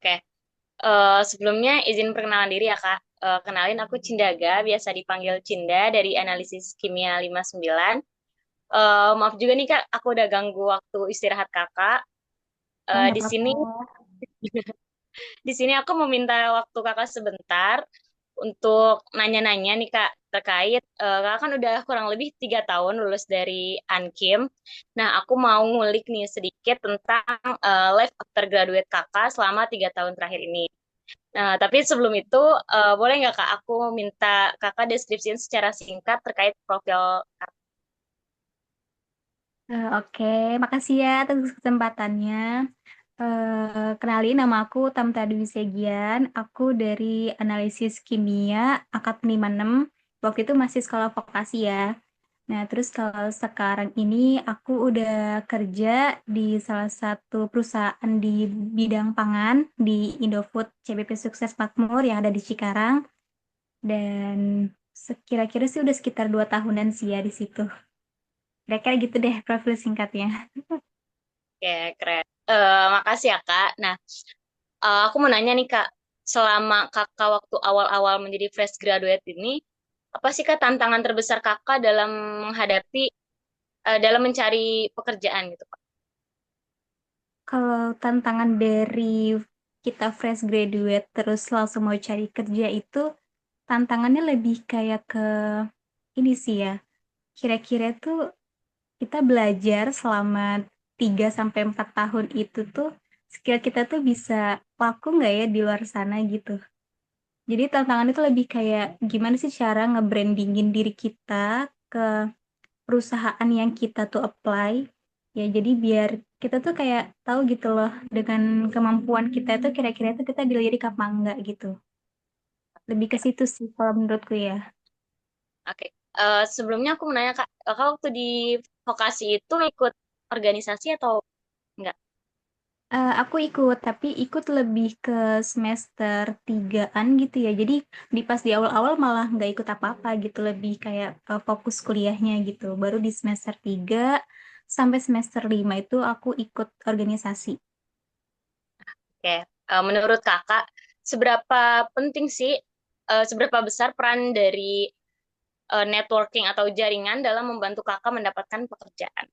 Oke, sebelumnya izin perkenalan diri ya Kak. Kenalin aku Cindaga, biasa dipanggil Cinda dari Analisis Kimia 59. Maaf juga nih Kak, aku udah ganggu waktu istirahat Kakak. Oh, Eh, nggak di apa-apa. sini di sini aku meminta waktu Kakak sebentar untuk nanya-nanya nih Kak terkait Kakak kan udah kurang lebih 3 tahun lulus dari Ankim. Nah, aku mau ngulik nih sedikit tentang life after graduate Kakak selama 3 tahun terakhir ini. Nah, tapi sebelum itu, boleh nggak Kak, aku minta Kakak deskripsiin secara singkat terkait profil Kakak. Oke, makasih ya atas kesempatannya. Kenalin, nama aku Tamta Dwi Segian. Aku dari Analisis Kimia, Angkatan 56. Waktu itu masih sekolah vokasi ya. Nah, terus kalau sekarang ini aku udah kerja di salah satu perusahaan di bidang pangan di Indofood CBP Sukses Makmur yang ada di Cikarang. Dan kira-kira sih udah sekitar 2 tahunan sih ya di situ. Kira-kira gitu deh profil singkatnya. Oke, keren. Makasih ya Kak. Nah, aku mau nanya nih Kak, selama Kakak waktu awal-awal menjadi fresh graduate ini, apa sih Kak tantangan terbesar Kakak dalam menghadapi, dalam mencari pekerjaan gitu Kak? Kalau tantangan dari kita fresh graduate terus langsung mau cari kerja itu tantangannya lebih kayak ke ini sih ya. Kira-kira tuh kita belajar selama 3 sampai 4 tahun itu tuh skill kita tuh bisa laku nggak ya di luar sana gitu. Jadi tantangan itu lebih kayak gimana sih cara nge-brandingin diri kita ke perusahaan yang kita tuh apply. Ya, jadi biar kita tuh kayak tahu gitu loh dengan kemampuan kita tuh kira-kira tuh kita dilirik apa enggak gitu. Lebih ke Oke, situ sih kalau menurutku ya. oke. Sebelumnya aku mau nanya Kak, Kakak waktu di vokasi itu ikut organisasi atau enggak? Aku ikut, tapi ikut lebih ke semester 3-an gitu ya. Jadi pas di awal-awal malah nggak ikut apa-apa gitu, lebih kayak fokus kuliahnya gitu. Baru di semester 3 sampai semester 5 itu aku ikut organisasi. Oke, menurut Kakak, seberapa penting sih, seberapa besar peran dari networking atau jaringan dalam membantu Kakak mendapatkan pekerjaan?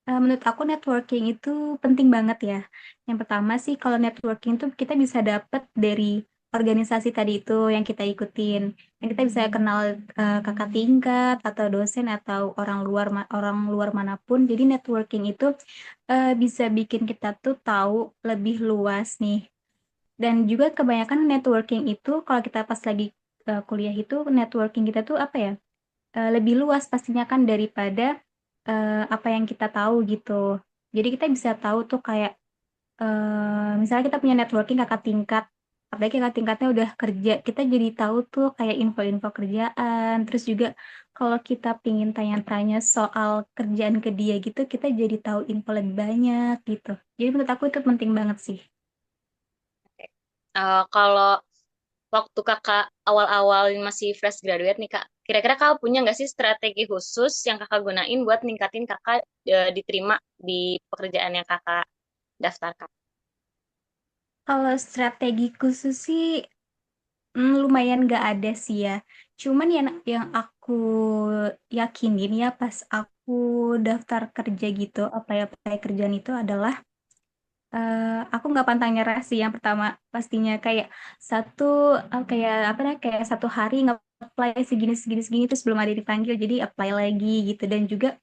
Menurut aku networking itu penting banget ya. Yang pertama sih kalau networking tuh kita bisa dapet dari organisasi tadi itu yang kita ikutin. Yang kita bisa kenal kakak tingkat atau dosen atau orang luar manapun. Jadi networking itu bisa bikin kita tuh tahu lebih luas nih. Dan juga kebanyakan networking itu kalau kita pas lagi kuliah itu networking kita tuh apa ya? Lebih luas pastinya kan daripada apa yang kita tahu gitu. Jadi kita bisa tahu tuh kayak misalnya kita punya networking kakak tingkat, apalagi kakak tingkatnya udah kerja, kita jadi tahu tuh kayak info-info kerjaan. Terus juga kalau kita pingin tanya-tanya soal kerjaan ke dia gitu, kita jadi tahu info lebih banyak gitu. Jadi menurut aku itu penting banget sih. Oke. Kalau waktu Kakak awal-awal masih fresh graduate nih Kak, kira-kira Kakak punya nggak sih strategi khusus yang Kakak gunain buat ningkatin Kakak diterima di pekerjaan yang Kakak daftarkan? Kalau strategi khusus sih lumayan gak ada sih ya. Cuman yang aku yakinin ya pas aku daftar kerja gitu, apply kerjaan itu adalah aku nggak pantang nyerah sih. Yang pertama pastinya kayak satu kayak apa namanya kayak satu hari nge-apply segini segini segini terus belum ada dipanggil jadi apply lagi gitu dan juga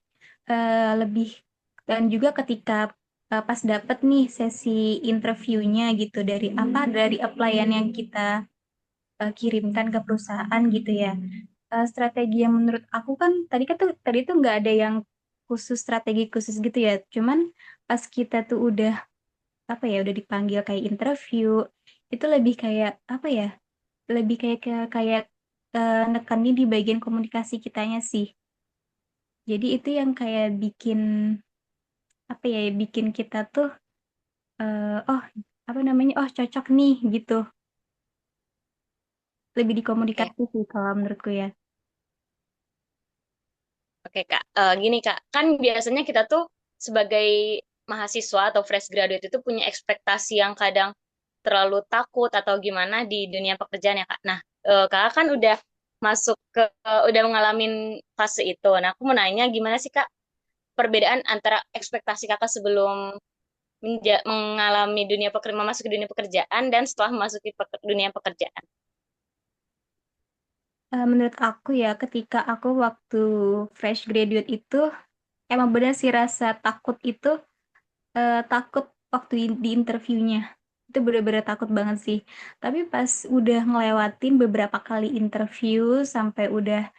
lebih dan juga ketika pas dapet nih sesi interviewnya gitu dari applyan yang kita kirimkan ke perusahaan gitu ya. Strategi yang menurut aku kan tadi tuh nggak ada yang khusus strategi khusus gitu ya. Cuman pas kita tuh udah apa ya udah dipanggil kayak interview itu lebih kayak apa ya? Lebih kayak nekenin di bagian komunikasi kitanya sih. Jadi itu yang kayak bikin apa ya bikin kita tuh oh apa namanya oh cocok nih gitu. Lebih di Oke, komunikasi sih kalau menurutku ya. oke Kak. Gini Kak, kan biasanya kita tuh sebagai mahasiswa atau fresh graduate itu punya ekspektasi yang kadang terlalu takut atau gimana di dunia pekerjaan ya Kak. Nah, Kakak kan udah masuk ke, udah ngalamin fase itu. Nah, aku mau nanya gimana sih Kak perbedaan antara ekspektasi Kakak sebelum mengalami memasuki dunia pekerjaan dan setelah memasuki dunia pekerjaan. Menurut aku ya, ketika aku waktu fresh graduate itu, emang bener sih rasa takut itu, takut waktu di interviewnya. Itu bener-bener takut banget sih. Tapi pas udah ngelewatin beberapa kali interview, sampai udah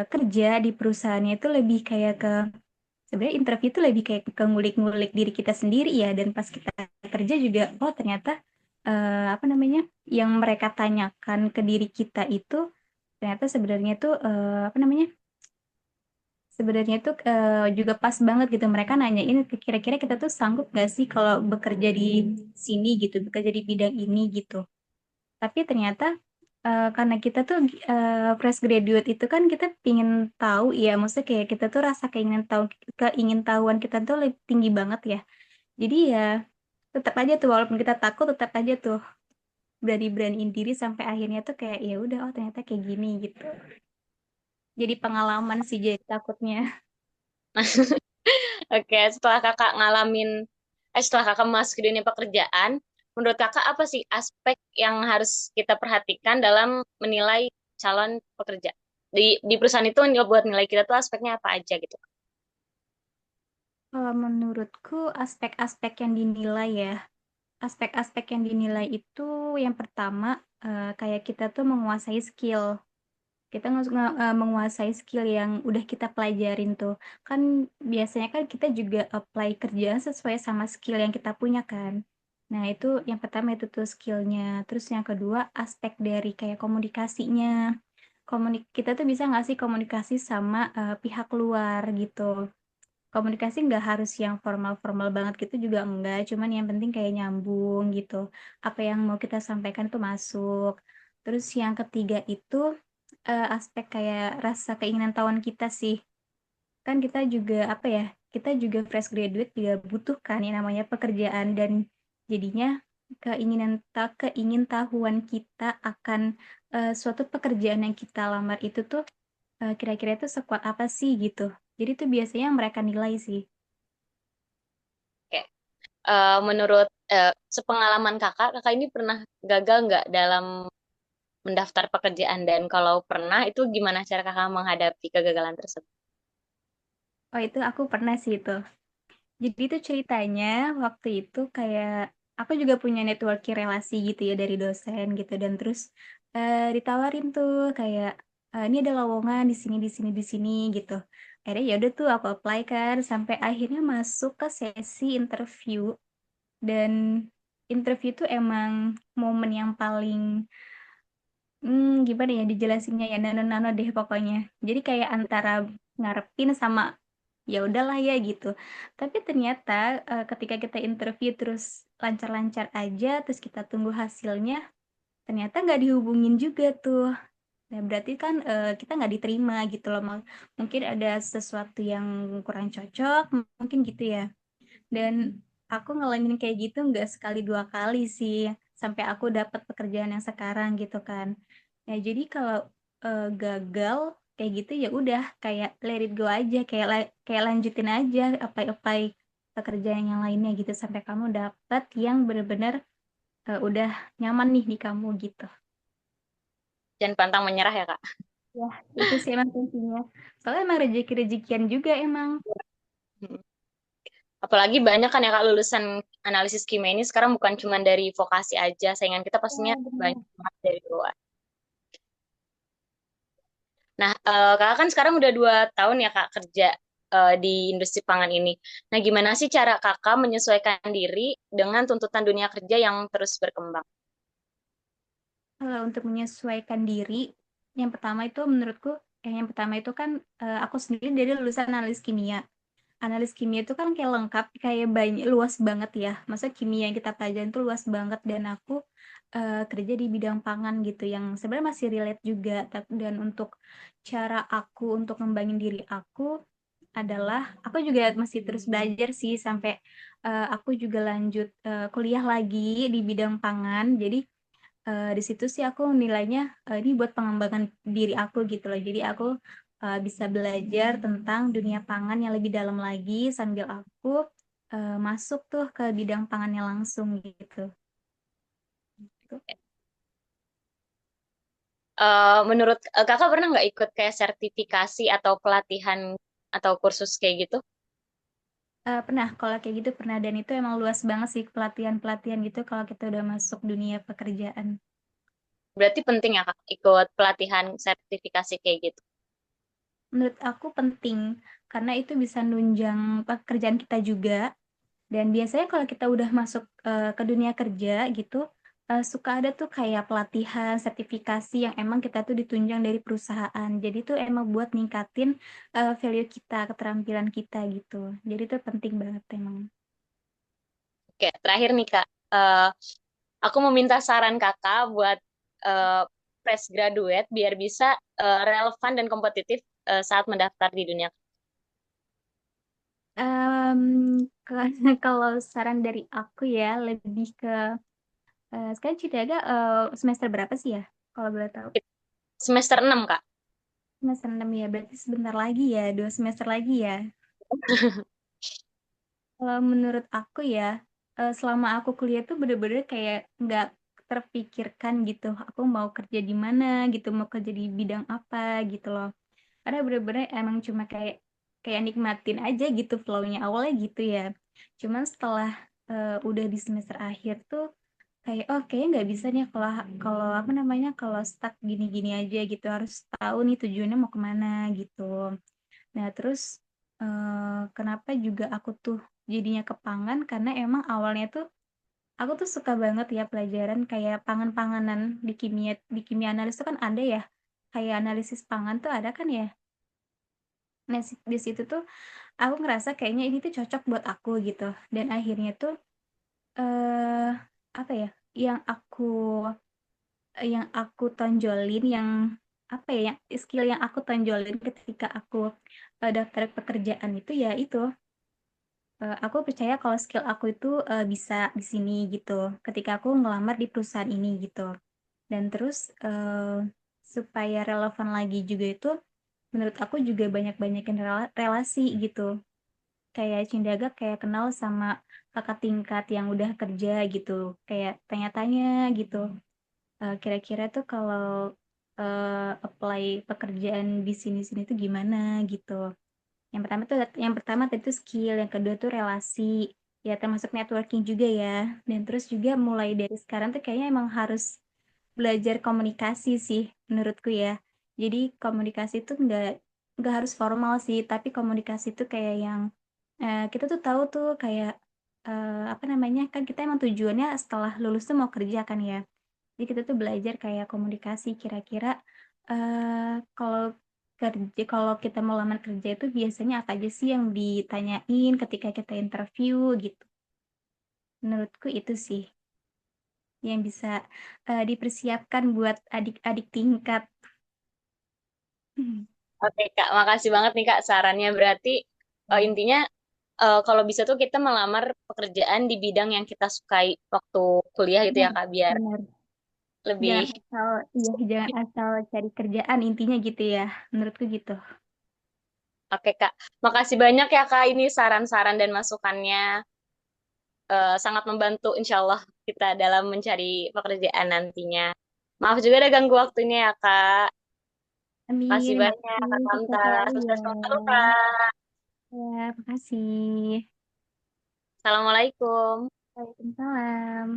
kerja di perusahaannya itu lebih kayak ke, sebenarnya interview itu lebih kayak ke ngulik-ngulik diri kita sendiri ya. Dan pas kita kerja juga, oh ternyata apa namanya, yang mereka tanyakan ke diri kita itu ternyata sebenarnya tuh apa namanya, sebenarnya tuh juga pas banget gitu. Mereka nanyain kira-kira kita tuh sanggup gak sih kalau bekerja di sini gitu, bekerja di bidang ini gitu. Tapi ternyata karena kita tuh fresh graduate itu kan kita pingin tahu ya, maksudnya kayak kita tuh rasa keingin tahuan kita tuh lebih tinggi banget ya. Jadi ya tetap aja tuh, walaupun kita takut tetap aja tuh berani-beraniin diri sampai akhirnya tuh kayak ya udah, oh ternyata kayak gini gitu. Jadi pengalaman sih jadi takutnya. Oke, setelah kakak masuk ke dunia pekerjaan, menurut kakak apa sih aspek yang harus kita perhatikan dalam menilai calon pekerja? Di perusahaan itu buat nilai kita tuh aspeknya apa aja gitu. Kalau menurutku aspek-aspek yang dinilai ya, aspek-aspek yang dinilai itu yang pertama kayak kita tuh menguasai skill. Kita menguasai skill yang udah kita pelajarin tuh. Kan biasanya kan kita juga apply kerjaan sesuai sama skill yang kita punya kan. Nah itu yang pertama itu tuh skillnya. Terus yang kedua aspek dari kayak komunikasinya. Kita tuh bisa nggak sih komunikasi sama pihak luar gitu. Komunikasi nggak harus yang formal-formal banget gitu juga enggak, cuman yang penting kayak nyambung gitu. Apa yang mau kita sampaikan tuh masuk. Terus yang ketiga itu aspek kayak rasa keinginan tahuan kita sih. Kan kita juga apa ya? Kita juga fresh graduate juga butuh kan yang namanya pekerjaan, dan jadinya keingin tahuan kita akan suatu pekerjaan yang kita lamar itu tuh kira-kira itu sekuat apa sih gitu. Jadi itu biasanya yang mereka nilai sih. Oke. Menurut sepengalaman kakak, kakak ini pernah gagal nggak dalam mendaftar pekerjaan dan kalau pernah itu gimana cara kakak menghadapi kegagalan tersebut? Oh itu aku pernah sih itu. Jadi itu ceritanya waktu itu kayak aku juga punya networking relasi gitu ya dari dosen gitu, dan terus ditawarin tuh kayak ini ada lowongan di sini gitu. Akhirnya ya udah tuh aku apply kan sampai akhirnya masuk ke sesi interview, dan interview tuh emang momen yang paling gimana ya dijelasinnya ya, nano-nano deh pokoknya. Jadi kayak antara ngarepin sama ya udahlah ya gitu. Tapi ternyata ketika kita interview terus lancar-lancar aja, terus kita tunggu hasilnya, ternyata nggak dihubungin juga tuh. Nah, berarti kan kita nggak diterima gitu loh. Mungkin ada sesuatu yang kurang cocok, mungkin gitu ya. Dan aku ngalamin kayak gitu nggak sekali dua kali sih, sampai aku dapat pekerjaan yang sekarang gitu kan. Ya jadi kalau gagal kayak gitu ya udah kayak let it go aja, kayak lanjutin aja apply pekerjaan yang lainnya gitu sampai kamu dapat yang benar-benar udah nyaman nih di kamu gitu. Jangan pantang menyerah ya kak. Ya, itu sih emang kuncinya. Soalnya emang rezeki-rezekian juga emang. Hmm. Apalagi banyak kan ya kak lulusan analisis kimia ini sekarang bukan cuma dari vokasi aja, saingan kita pastinya Ya, benar. banyak banget dari luar. Nah, kakak kan sekarang udah 2 tahun ya kak kerja di industri pangan ini. Nah, gimana sih cara kakak menyesuaikan diri dengan tuntutan dunia kerja yang terus berkembang? Kalau untuk menyesuaikan diri, yang pertama itu menurutku, yang pertama itu kan aku sendiri dari lulusan analis kimia. Analis kimia itu kan kayak lengkap, kayak banyak luas banget ya. Masa kimia yang kita pelajarin itu luas banget, dan aku kerja di bidang pangan gitu yang sebenarnya masih relate juga. Dan untuk cara aku untuk ngembangin diri aku, adalah aku juga masih terus belajar sih sampai aku juga lanjut kuliah lagi di bidang pangan. Jadi di situ sih aku nilainya ini buat pengembangan diri aku gitu loh. Jadi aku bisa belajar tentang dunia pangan yang lebih dalam lagi sambil aku masuk tuh ke bidang pangannya langsung gitu. Menurut kakak pernah nggak ikut kayak sertifikasi atau pelatihan atau kursus kayak gitu? Pernah, kalau kayak gitu pernah dan itu emang luas banget sih pelatihan-pelatihan gitu kalau kita udah masuk dunia pekerjaan. Berarti penting ya kak ikut pelatihan sertifikasi kayak gitu. Menurut aku penting karena itu bisa nunjang pekerjaan kita juga. Dan biasanya kalau kita udah masuk ke dunia kerja gitu, suka ada tuh kayak pelatihan, sertifikasi yang emang kita tuh ditunjang dari perusahaan. Jadi tuh emang buat ningkatin value kita, keterampilan kita gitu. Jadi itu penting banget emang. Oke, terakhir nih kak, Eh, aku mau minta saran kakak buat eh, fresh graduate biar bisa relevan dan kompetitif saat mendaftar di dunia. Em, ke- kalau saran dari aku ya lebih ke sekarang Cidaga semester berapa sih ya? Kalau boleh tahu. Semester 6 kak. Semester 6 ya, berarti sebentar lagi ya, 2 semester lagi ya. Kalau menurut aku ya, selama aku kuliah tuh bener-bener kayak nggak terpikirkan gitu. Aku mau kerja di mana gitu, mau kerja di bidang apa gitu loh. Karena bener-bener emang cuma kayak kayak nikmatin aja gitu flow-nya awalnya gitu ya. Cuman setelah udah di semester akhir tuh kayak oh kayaknya nggak bisa nih kalau kalau apa namanya kalau stuck gini-gini aja gitu harus tahu nih tujuannya mau kemana gitu. Nah terus kenapa juga aku tuh jadinya ke pangan karena emang awalnya tuh aku tuh suka banget ya pelajaran kayak pangan-panganan di kimia analis itu kan ada ya kayak analisis pangan tuh ada kan ya. Nah di situ tuh aku ngerasa kayaknya ini tuh cocok buat aku gitu dan akhirnya tuh eh apa ya yang aku tonjolin yang apa ya yang skill yang aku tonjolin ketika aku daftar pekerjaan itu ya itu aku percaya kalau skill aku itu bisa di sini gitu ketika aku ngelamar di perusahaan ini gitu dan terus supaya relevan lagi juga itu menurut aku juga banyak-banyakin relasi gitu kayak Cindaga kayak kenal sama kakak tingkat yang udah kerja gitu kayak tanya-tanya gitu. Kira-kira tuh kalau apply pekerjaan di sini-sini tuh gimana gitu. Yang pertama tentu skill, yang kedua tuh relasi, ya termasuk networking juga ya. Dan terus juga mulai dari sekarang tuh kayaknya emang harus belajar komunikasi sih menurutku ya. Jadi komunikasi tuh nggak harus formal sih, tapi komunikasi tuh kayak yang kita tuh tahu tuh kayak apa namanya kan kita emang tujuannya setelah lulus tuh mau kerja kan ya. Jadi kita tuh belajar kayak komunikasi kira-kira kalau kerja kalau kita mau lamar kerja itu biasanya apa aja sih yang ditanyain ketika kita interview gitu. Menurutku itu sih yang bisa dipersiapkan buat adik-adik tingkat. Oke kak, makasih banget nih kak sarannya. Berarti intinya kalau bisa tuh kita melamar pekerjaan di bidang yang kita sukai waktu kuliah gitu ya Benar, kak, biar benar. Jangan lebih. asal iya jangan asal cari kerjaan intinya gitu ya. Menurutku gitu. Oke kak, makasih banyak ya kak ini saran-saran dan masukannya. Sangat membantu insya Allah kita dalam mencari pekerjaan nantinya. Maaf juga ada ganggu waktunya ya kak. Makasih Amin, banyak makasih kak sukses Kanta. selalu ya. Sukses selalu kak. Ya, makasih. Assalamualaikum. Waalaikumsalam.